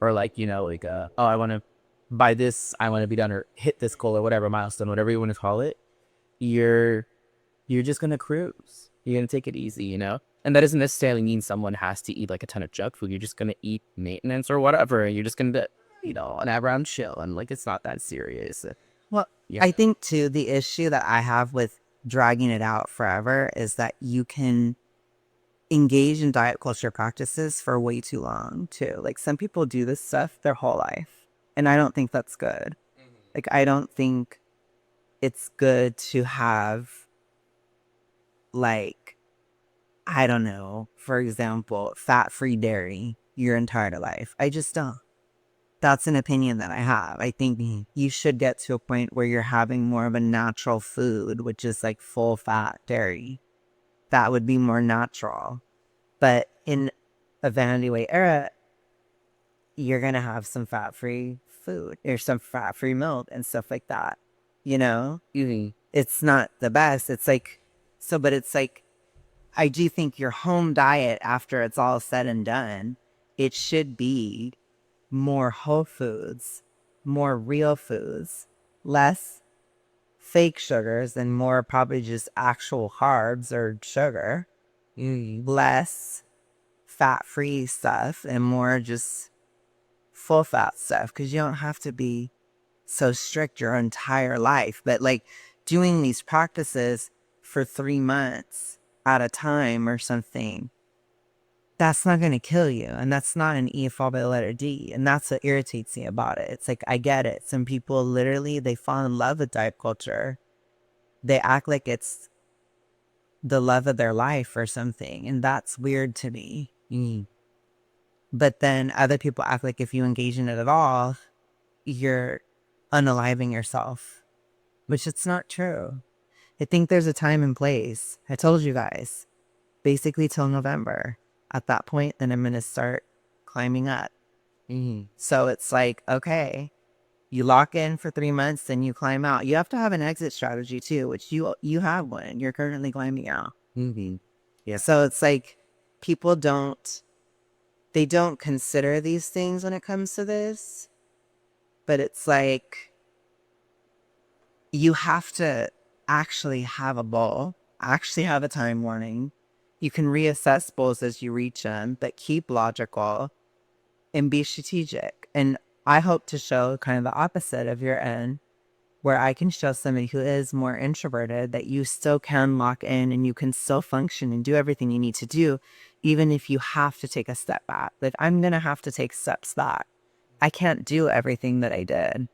S2: or like oh I want to by this, I want to be done or hit this goal or whatever milestone, whatever you want to call it, you're just gonna cruise. You're gonna take it easy. And that doesn't necessarily mean someone has to eat like a ton of junk food. You're just gonna eat maintenance or whatever. You're just gonna, and have around chill. And like, it's not that serious.
S1: Well,
S2: Yeah.
S1: I think too, the issue that I have with dragging it out forever is that you can engage in diet culture practices for way too long too. Like some people do this stuff their whole life. And I don't think that's good. Like, I don't think it's good to have like, I don't know, for example, fat-free dairy your entire life. I just don't. That's an opinion that I have. I think you should get to a point where you're having more of a natural food, which is like full fat dairy. That would be more natural. But in a vanity weight era, you're going to have some fat-free food or some fat-free milk and stuff like that. It's not the best. It's like, but it's like, I do think your home diet after it's all said and done, it should be more whole foods, more real foods, less fake sugars and more probably just actual carbs or sugar, less fat-free stuff and more just full fat stuff because you don't have to be so strict your entire life. But like doing these practices for 3 months at a time or something, that's not going to kill you. And that's not an E followed by the letter D. And that's what irritates me about it. It's like, I get it. Some people literally, they fall in love with diet culture. They act like it's the love of their life or something. And that's weird to me. But then other people act like if you engage in it at all, you're unaliving yourself, which it's not true. I think there's a time and place. I told you guys, basically till November. At that point, then I'm going to start climbing up. So it's like, okay, you lock in for 3 months, then you climb out. You have to have an exit strategy too, which you have one. You're currently climbing out. Yeah. So it's like people don't consider these things when it comes to this. But it's like you have to actually have a goal, actually have a time warning. You can reassess goals as you reach them, but keep logical and be strategic. And I hope to show kind of the opposite of your end, where I can show somebody who is more introverted that you still can lock in and you can still function and do everything you need to do, even if you have to take a step back. Like, I'm going to have to take steps back. I can't do everything that I did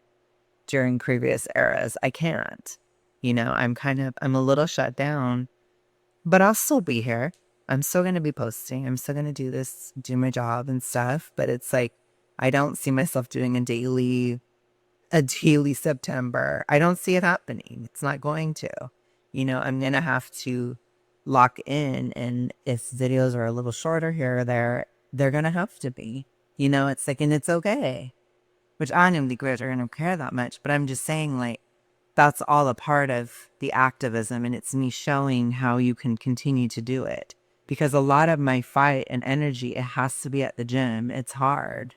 S1: during previous eras. I can't. I'm a little shut down, but I'll still be here. I'm still going to be posting. I'm still going to do my job and stuff. But it's like, I don't see myself doing a daily September. I don't see it happening. It's not going to. I'm going to have to lock in. And if videos are a little shorter here or there, they're going to have to be. You know, it's like, and it's okay. Which I don't think we're going to care that much. But I'm just saying, like, that's all a part of the activism. And it's me showing how you can continue to do it. Because a lot of my fight and energy, it has to be at the gym. It's hard.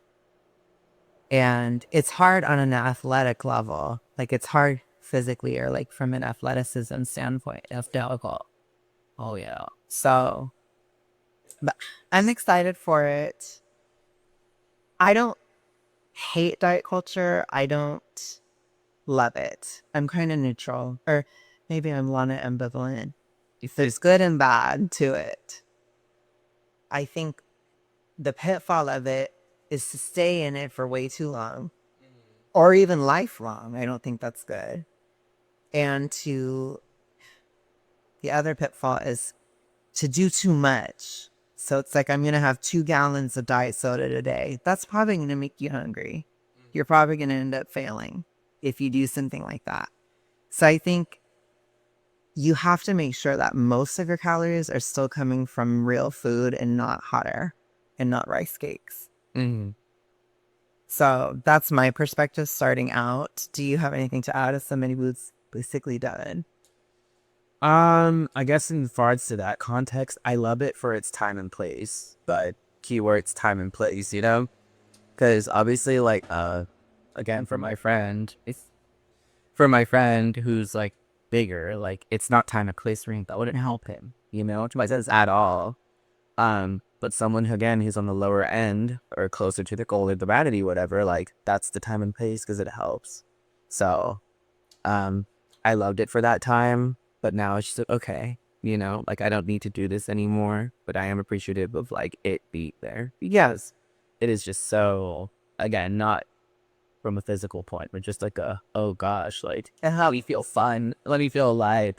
S1: And it's hard on an athletic level. Like, it's hard physically or like from an athleticism standpoint. It's difficult.
S3: Oh yeah.
S1: So, but I'm excited for it. I don't hate diet culture. I don't love it. I'm kind of neutral. Or maybe I'm Lana ambivalent. There's good and bad to it. I think the pitfall of it is to stay in it for way too long or even lifelong. I don't think that's good. And the other pitfall is to do too much. So it's like, I'm going to have 2 gallons of diet soda today. That's probably going to make you hungry. You're probably going to end up failing if you do something like that. So I think you have to make sure that most of your calories are still coming from real food and not hot air and not rice cakes.
S2: Mm-hmm.
S1: So that's my perspective starting out. Do you have anything to add as somebody who's basically done?
S2: I guess in regards to that context, I love it for its time and place, but keywords time and place, you know? Because obviously, like, again, for my friend, who's like bigger, like, it's not time and place for him. That wouldn't help him, you know, to my sense at all. But someone who, again, who's on the lower end or closer to the goal or the vanity, whatever, like, that's the time and place because it helps. So, I loved it for that time. But now it's just like, okay, you know, like I don't need to do this anymore, but I am appreciative of like it being there. Yes, it is just so, again, not from a physical point, but just like oh gosh, like let me feel fun, let me feel alive.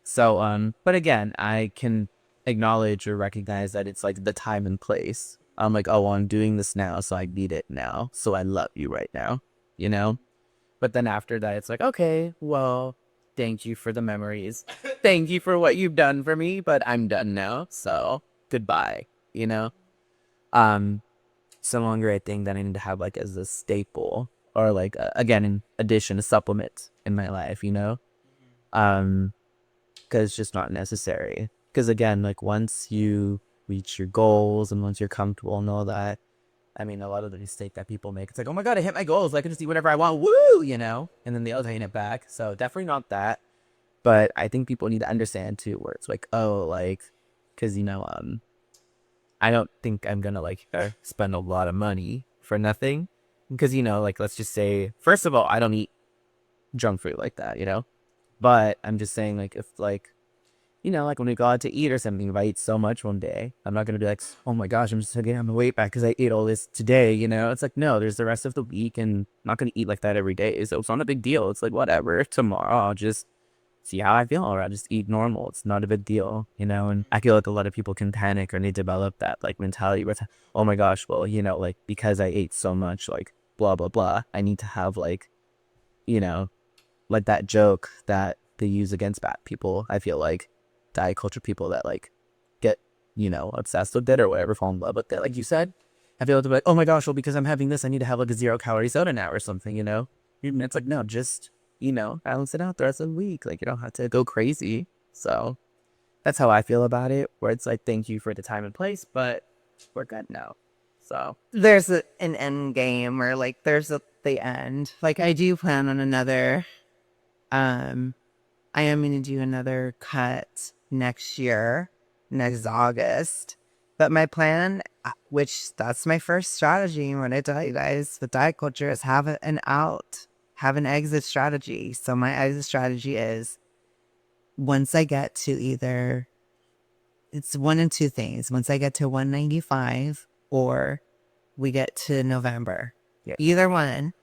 S2: So, but again, I can acknowledge or recognize that it's like the time and place. I'm like, oh, well, I'm doing this now, so I need it now. So I love you right now, you know? But then after that, it's like, okay, well, thank you for the memories. Thank you for what you've done for me, but I'm done now. So goodbye, you know? It's no longer a thing that I need to have like as a staple or like, again, in addition, a supplement in my life, you know? Because it's just not necessary. Because again, like once you reach your goals and once you're comfortable and all that, I mean, a lot of the mistake that people make, it's like, oh my God, I hit my goals. I can just eat whatever I want. Woo, you know? And then they'll take it back. So definitely not that. But I think people need to understand too, where it's like, oh, like, because, you know, I don't think I'm going to like spend a lot of money for nothing. Because, you know, like, let's just say, first of all, I don't eat junk food like that, you know? But I'm just saying, like, if like, you know, like when we go out to eat or something, if I eat so much one day, I'm not going to be like, oh my gosh, I'm just getting my weight back because I ate all this today, you know? It's like, no, there's the rest of the week and I'm not going to eat like that every day. So it's not a big deal. It's like, whatever, tomorrow I'll just see how I feel or I'll just eat normal. It's not a big deal, you know? And I feel like a lot of people can panic or need to develop that like mentality where it's, oh my gosh, well, you know, like because I ate so much, like blah, blah, blah, I need to have like, you know, like that joke that they use against fat people. I feel like diet culture people that like get, you know, obsessed with it or whatever, fall in love with it. Like you said, I feel like, oh my gosh, well, because I'm having this, I need to have like a 0-calorie soda now or something, you know? And it's like, no, just, you know, balance it out the rest of the week. Like you don't have to go crazy. So that's how I feel about it, where it's like, thank you for the time and place, but we're good now. So
S1: There's an end game or like there's the end. Like I do plan on another, I am going to do another cut next year, next August. But my plan, which that's my first strategy, when I tell you guys, with diet culture is have an out, have an exit strategy. So my exit strategy is once I get to either, it's one and two things. Once I get to 195 or we get to November, either one,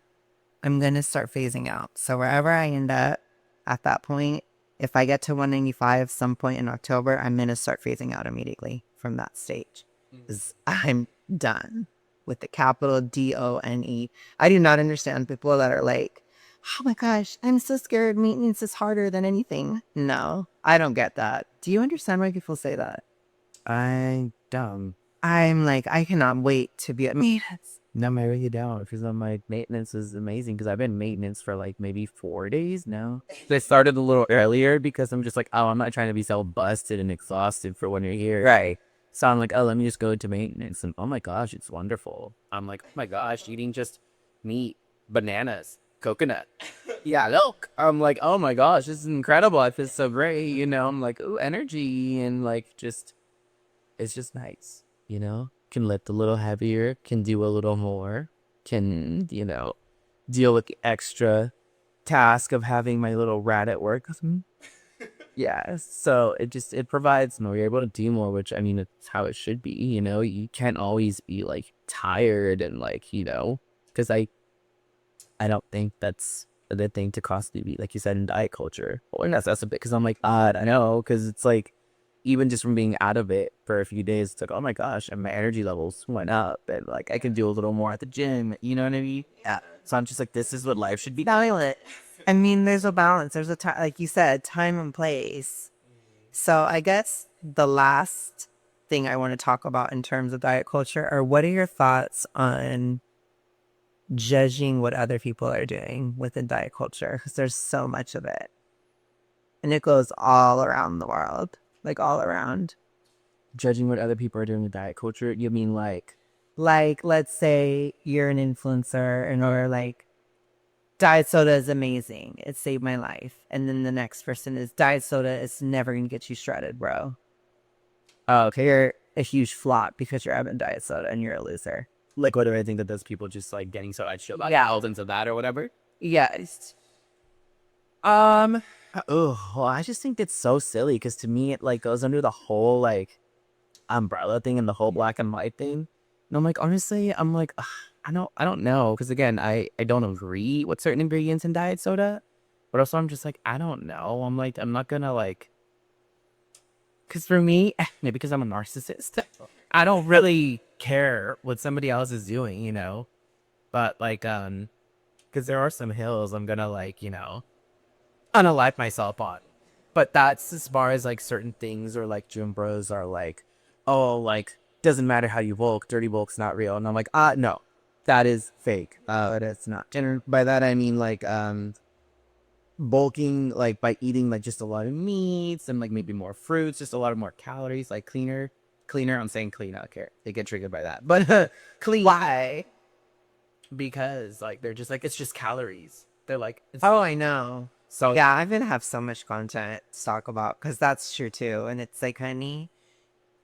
S1: I'm going to start phasing out. So wherever I end up at that point, if I get to 195 some point in October, I'm going to start phasing out immediately from that stage. Because I'm done with the capital DONE. I do not understand people that are like, oh my gosh, I'm so scared. Maintenance is harder than anything. No, I don't get that. Do you understand why people say that?
S2: I don't.
S1: I'm like, I cannot wait to be at maintenance.
S2: No, I really don't, because I'm like, maintenance is amazing, because I've been maintenance for like maybe 4 days now. So I started a little earlier because I'm just like, oh, I'm not trying to be so busted and exhausted for when you're here.
S1: Right.
S2: So I'm like, oh, let me just go to maintenance. And oh my gosh, it's wonderful. I'm like, oh my gosh, eating just meat, bananas, coconut. Yeah, look. I'm like, oh my gosh, this is incredible. I feel so great. You know, I'm like, ooh, energy. And like, just, it's just nice. You know, can lift a little heavier, can do a little more, can, you know, deal with the extra task of having my little rat at work. Yeah, so it provides more. You're able to do more, which I mean, it's how it should be. You know, you can't always be like tired and like, you know, because I don't think that's the thing to constantly be, like you said, in diet culture. Or that's a bit, because I'm like, odd. I know, because it's like, even just from being out of it for a few days, it's like, oh my gosh, and my energy levels went up, and like I can do a little more at the gym. You know what I mean? Yeah. So I'm just like, this is what life should be.
S1: Balance. I mean, there's a balance. There's a time, like you said, time and place. So I guess the last thing I want to talk about in terms of diet culture are what are your thoughts on judging what other people are doing within diet culture? Because there's so much of it. And it goes all around the world, like all around.
S2: Judging what other people are doing with diet culture, you mean like,
S1: Let's say you're an influencer and or like, diet soda is amazing. It saved my life. And then the next person is diet soda is never going to get you shredded, bro. Oh, okay. You're a huge flop because you're having diet soda and you're a loser.
S2: like what do I think that those people just like getting so extra about thousands of that or whatever?
S1: Yes.
S2: Oh, well, I just think it's so silly because to me it like goes under the whole like umbrella thing and the whole black and white thing. And I'm like, honestly, I'm like, ugh, I don't know, because again, I don't agree with certain ingredients in diet soda, but also I'm just like, I don't know. I'm like, I'm not gonna like, because for me, maybe because I'm a narcissist, I don't really care what somebody else is doing, you know. But like, because there are some hills I'm gonna like, you know, unalive myself on. But that's as far as like certain things, or like gym bros are like, oh, like doesn't matter how you bulk, dirty bulk's not real. And I'm like, no, that is fake. But it's not. And by that I mean like bulking like by eating like just a lot of meats and like maybe more fruits, just a lot of more calories, like cleaner. I'm saying clean. I don't care. They get triggered by that, but clean.
S1: Why?
S2: Because like they're just like, it's just calories. They're like,
S1: Oh, I know.
S2: so
S1: Yeah, I've been have so much content to talk about because that's true too. And it's like, honey,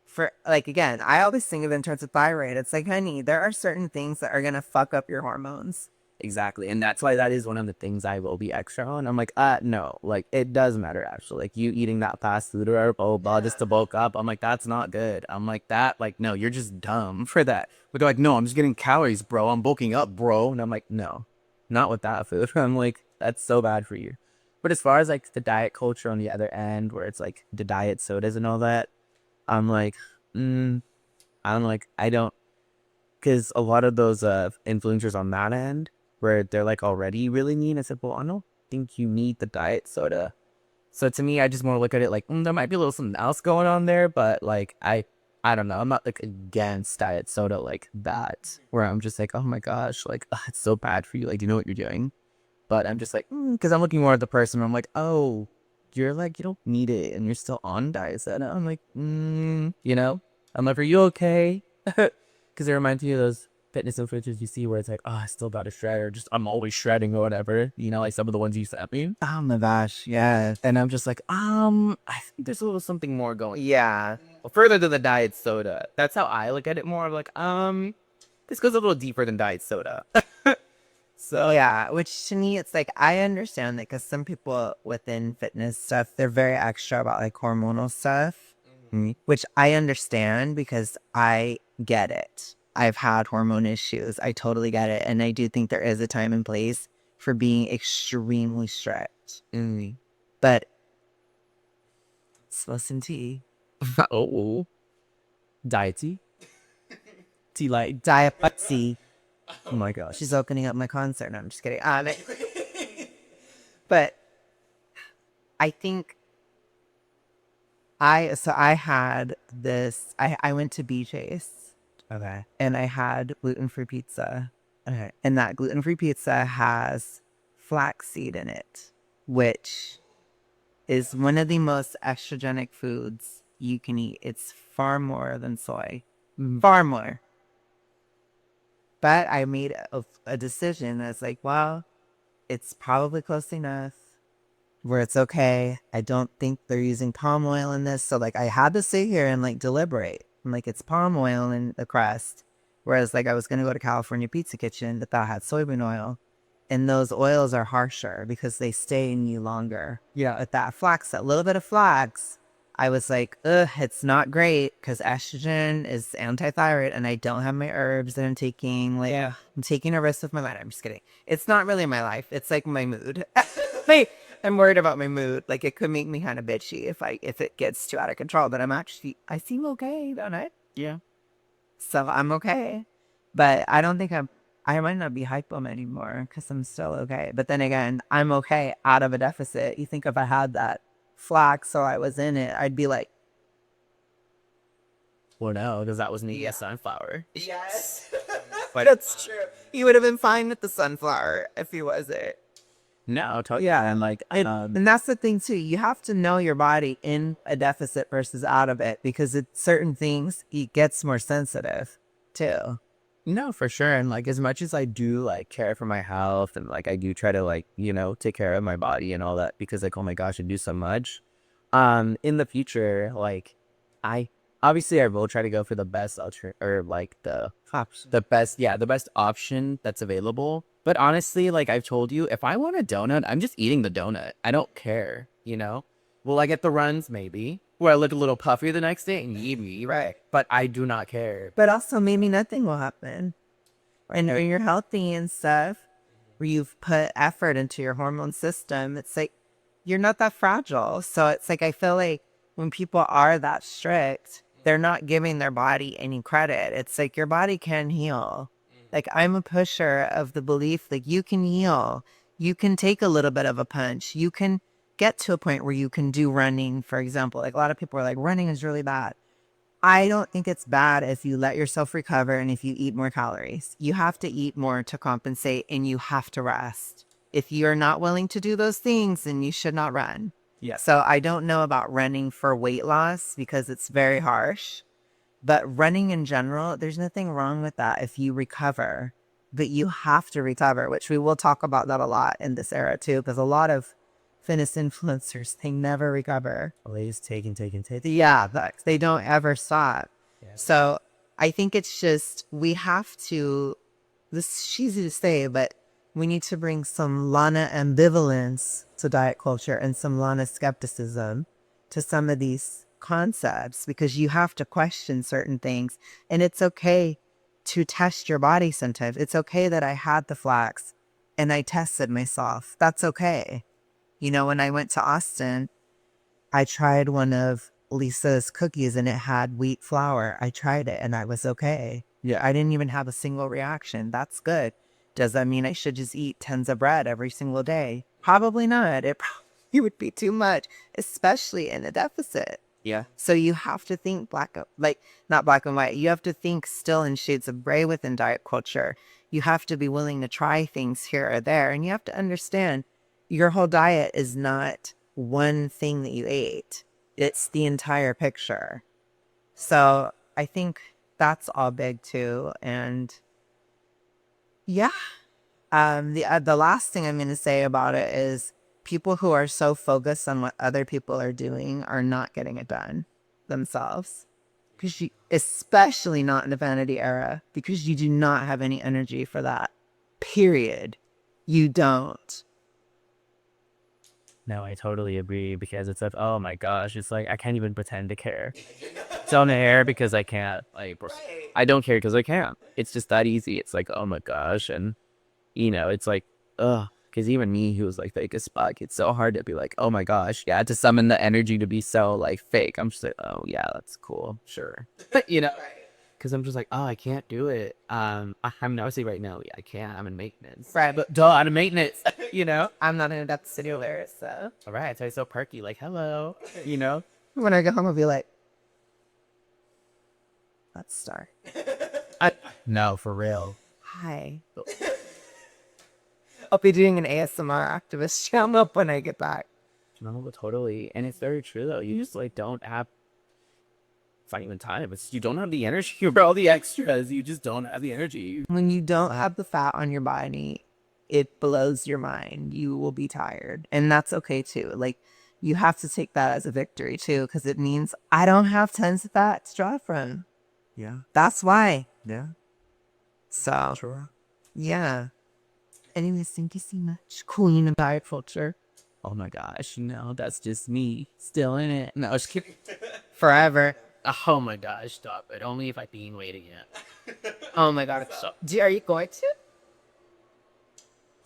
S1: for like, again, I always think of it in terms of thyroid. It's like, honey, there are certain things that are going to fuck up your hormones.
S2: exactly. And that's why that is one of the things I will be extra on. I'm like, no, like it does matter actually. Like you eating that fast food or blah, blah, just to bulk up. I'm like, that's not good. I'm like, that, like, no, you're just dumb for that. But they're like, no, I'm just getting calories, bro. I'm bulking up, bro. And I'm like, no, not with that food. I'm like, that's so bad for you. But as far as like the diet culture on the other end, where it's like the diet sodas and all that, I'm like, I don't, because a lot of those influencers on that end, where they're like already really mean, I said, well, I don't think you need the diet soda. So to me, I just more look at it like, there might be a little something else going on there, but like, I don't know. I'm not like against diet soda like that, where I'm just like, oh my gosh, like, it's so bad for you. Like, do you know what you're doing? But I'm just like, because I'm looking more at the person. I'm like, oh, you're like, you don't need it, and you're still on diet soda. I'm like, you know, I'm like, are you okay? Because it reminds me of those fitness influencers you see where it's like, oh, I still got to shred, or just I'm always shredding or whatever. You know, like some of the ones you sent me.
S1: Oh my gosh. Yeah.
S2: And I'm just like, I think there's a little something more going.
S1: Yeah.
S2: Well, further to the diet soda. That's how I look at it more. Of like, this goes a little deeper than diet soda.
S1: So yeah, which to me, it's like, I understand that because some people within fitness stuff, they're very extra about like hormonal stuff, which I understand because I get it. I've had hormone issues. I totally get it. And I do think there is a time and place for being extremely strict. But spill some tea.
S2: Oh, diet tea? Tea light.
S1: Diet Butsy.
S2: Oh my gosh.
S1: She's opening up my concert. No, I'm just kidding. But I think I had this. I went to BJ's.
S2: Okay.
S1: And I had gluten-free pizza. Okay. And that gluten-free pizza has flaxseed in it, which is one of the most estrogenic foods you can eat. It's far more than soy. Far more. But I made a decision that's like, well, it's probably close enough where it's okay. I don't think they're using palm oil in this. So like I had to sit here and like deliberate. I'm like, it's palm oil in the crust. Whereas like I was gonna go to California Pizza Kitchen that had soybean oil. And those oils are harsher because they stay in you longer. Yeah. But that little bit of flax, I was like, ugh, it's not great because estrogen is anti-thyroid and I don't have my herbs that I'm taking. Like, I'm taking a risk with my life. I'm just kidding. It's not really my life. It's like my mood. Like, I'm worried about my mood. Like, it could make me kind of bitchy if it gets too out of control. But I seem okay, don't I?
S2: Yeah.
S1: So I'm okay. But I don't think I might not be hypom anymore because I'm still okay. But then again, I'm okay out of a deficit. You think if I had that flax or I was in it, I'd be like,
S2: Well, no, because that wasn't even a sunflower.
S1: yes. But that's true. He would have been fine with the sunflower if he wasn't.
S2: No, yeah, and like
S1: And that's the thing too. You have to know your body in a deficit versus out of it because certain things it gets more sensitive too.
S2: no, for sure. And like as much as I do like care for my health and like I do try to like, take care of my body and all that because like, oh my gosh, I do so much. In the future, like I obviously I will try to go for the best or like the best option that's available. But honestly, like I've told you, if I want a donut, I'm just eating the donut. I don't care, Will I get the runs? Maybe. Where I look a little puffy the next day? Maybe, right. But I do not care.
S1: But also maybe nothing will happen. And when you're healthy and stuff, where you've put effort into your hormone system, it's like you're not that fragile. So it's like I feel like when people are that strict, they're not giving their body any credit. It's like your body can heal. Like I'm a pusher of the belief that you can heal. You can take a little bit of a punch. You can get to a point where you can do running, for example. Like a lot of people are like, running is really bad. I don't think it's bad if you let yourself recover and if you eat more calories. You have to eat more to compensate and you have to rest. If you're not willing to do those things, then you should not run.
S2: Yeah.
S1: So I don't know about running for weight loss because it's very harsh. But running in general, there's nothing wrong with that if you recover. But you have to recover, which we will talk about that a lot in this era too, because a lot of fitness influencers, they never recover.
S2: Well, they just taking.
S1: Yeah, they don't ever stop.
S2: Yeah.
S1: So I think it's just, we have to, this is easy to say, but we need to bring some Lana ambivalence to diet culture and some Lana skepticism to some of these concepts because you have to question certain things. And it's okay to test your body sometimes. It's okay that I had the flax and I tested myself. That's okay. When I went to Austin, I tried one of Lisa's cookies and it had wheat flour. I tried it and I was okay.
S2: Yeah.
S1: I didn't even have a single reaction. That's good. Does that mean I should just eat tons of bread every single day? Probably not. It probably would be too much, especially in a deficit.
S2: Yeah.
S1: So you have to think not black and white. You have to think still in shades of gray within diet culture. You have to be willing to try things here or there. And you have to understand your whole diet is not one thing that you ate. It's the entire picture. So I think that's all big too. And yeah, the last thing I'm going to say about it is people who are so focused on what other people are doing are not getting it done themselves. Because especially not in the vanity era, because you do not have any energy for that. Period. You don't.
S2: No, I totally agree because it's like, oh my gosh, it's like I can't even pretend to care. It's on the air because I can't. Like, I don't care because I can't. It's just that easy. It's like, oh my gosh, and it's like, ugh. Because even me, who was like fake as fuck, it's so hard to be like, oh my gosh, yeah, to summon the energy to be so like fake. I'm just like, oh yeah, that's cool, sure. But because I'm just like, oh, I can't do it. I'm obviously right now, I can't. I'm in maintenance.
S1: Right.
S2: But duh, I'm in maintenance. You know.
S1: I'm not in that studio so
S2: All right, so it's so perky. Like, hello. You know.
S1: when I get home, I'll be like, let's start.
S2: No, for real.
S1: Hi. I'll be doing an ASMR activist channel up when I get back.
S2: No, but totally. And it's very true though. You just like don't have it's not even time. It's you don't have the energy for all the extras. You just don't have the energy.
S1: When you don't have the fat on your body, it blows your mind. You will be tired. And that's okay too. Like, you have to take that as a victory too, because it means I don't have tons of fat to draw from.
S2: Yeah.
S1: That's why.
S2: Yeah.
S1: So,
S2: Sure.
S1: yeah. Anyways, thank you so much, Queen of Diet Culture.
S2: Oh my gosh, no, that's just me still in it. No, just kidding.
S1: Forever.
S3: Oh my gosh, stop it. Only if I gain weight again.
S1: Oh my God.
S3: Stop.
S1: Are you going to?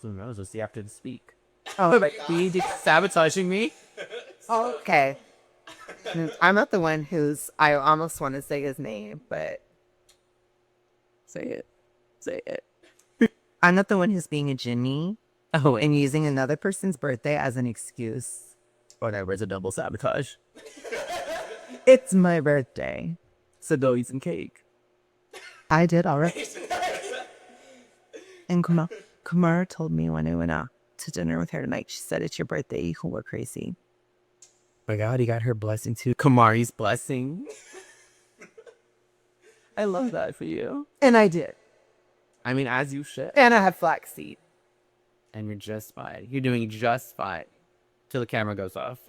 S2: Who knows? We'll see after the speak.
S1: Oh, my God.
S2: Be sabotaging me?
S1: Oh, okay. I'm not the one who's, I almost want to say his name, but
S2: Say it. Say it.
S1: I'm not the one who's being a Jimmy. Oh, and using another person's birthday as an excuse.
S2: Whatever, it's a double sabotage.
S1: It's my birthday.
S2: So don't eat some cake.
S1: I did already. And Kamara told me when I went out to dinner with her tonight, she said, it's your birthday. You can go crazy.
S2: My God, you got her blessing too. Kamari's blessing. I love that for you.
S1: And I did.
S2: I mean, as you should.
S1: And I have flaxseed.
S2: And you're just fine. You're doing just fine. Till the camera goes off.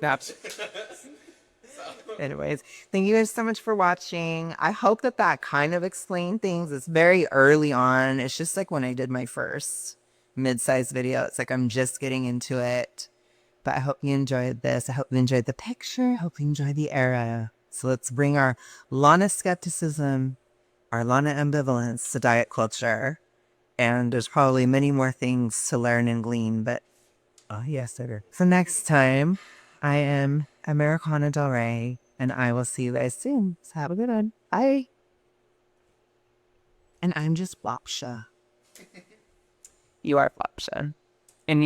S1: Anyways, thank you guys so much for watching. I hope that kind of explained things. It's very early on. It's just like when I did my first mid-sized video. It's like I'm just getting into it. But I hope you enjoyed this. I hope you enjoyed the picture. I hope you enjoyed the era. So let's bring our Lana skepticism, our Lana ambivalence to diet culture. And there's probably many more things to learn and glean, but yes, there. So next time, I am Americana Del Rey, and I will see you guys soon. So have a good one. Bye. And I'm just Flopsha. You are Flopsha. And